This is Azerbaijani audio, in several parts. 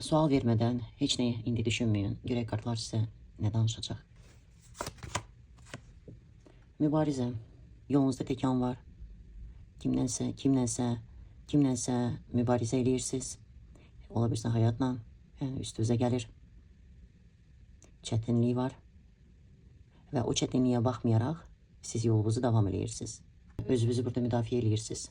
Sual vermeden heç nə indi düşünməyin. Görək kartlar sizə nə danışacaq. Mübarizə. Yolunuzda təkan var. Kimlənsə mübarizə eləyirsiniz. Ola bilsin həyatla üstünüzə gəlir. Çətinlik var. Və o çətinliyə baxmayaraq siz yolunuzu davam eləyirsiniz. Özünüzü burada müdafiə eləyirsiniz.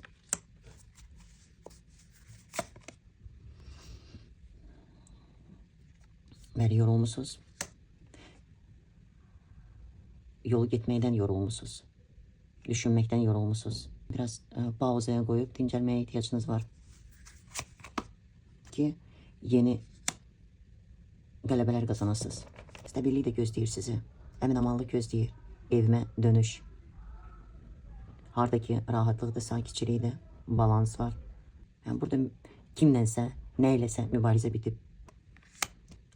Bəli, yorulmuşsunuz. Yolu getməkdən yorulmuşsunuz. Düşünməkdən yorulmuşsunuz. Biraz pauzaya qoyub dincəlməyə ehtiyacınız var. Ki yeni qələbələr qazanasınız. Stabillik də gözləyir sizi. Əmin-amanlıq gözləyir. Evimə dönüş. Hardakı rahatlıqda, sakitçilikdə balans var. Yəni burada kimlənsə, nə iləsə mübarizə bitib.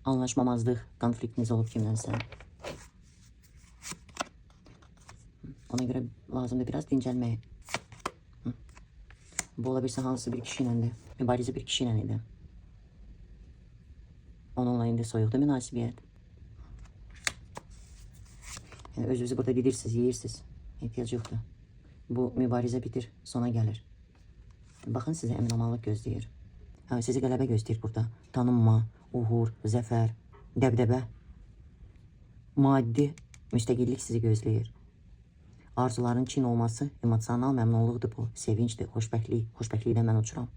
Anlaşmamazlıq, konfliktiniz olub kimlənsə. Ona görə lazımdır biraz dincəlməyə. Bu ola bilsə hansı bir kişi iləndir. Mübarizə bir kişi ilə idi. Onunla indi soyuqda münasibiyyət. Yəni özünüzü burada didirsiniz, yeyirsiniz. Ehtiyac yoxdur. Bu mübarizə bitir, sona gəlir. Baxın, sizə əmin-amanlıq gözləyir. Sizi qələbə gözləyir burada. Tanınma, uğur, zəfər, dəbdəbə, maddi müstəqillik sizi gözləyir. Arzuların çin olması emosional məmnunluqdur bu. Sevincdir, xoşbəxtlikdən mən uçuram.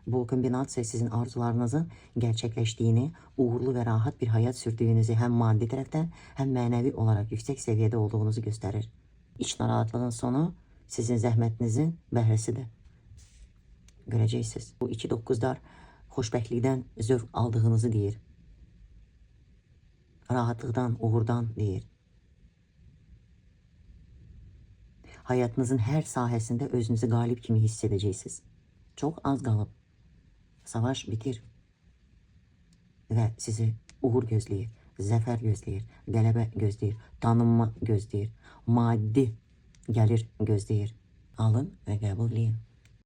Bu kombinasiya sizin arzularınızın gerçəkləşdiyini, uğurlu və rahat bir həyat sürdüyünüzü həm maddi tərəfdən, həm mənəvi olaraq yüksək səviyyədə olduğunuzu göstərir. İç narahatlığın sonu sizin zəhmətinizin bəhrəsidir. Görəcəksiniz. Bu 2-9'lar xoşbəxtlikdən zövq aldığınızı deyir. Rahatlıqdan, uğurdan deyir. Həyatınızın hər sahəsində özünüzü qalib kimi hiss edəcəksiniz. Çox az qalıb. Savaş bitir. Və sizi uğur gözləyir, zəfər gözləyir, qələbə gözləyir, tanınma gözləyir, maddi gəlir gözləyir. Alın və qəbul edin.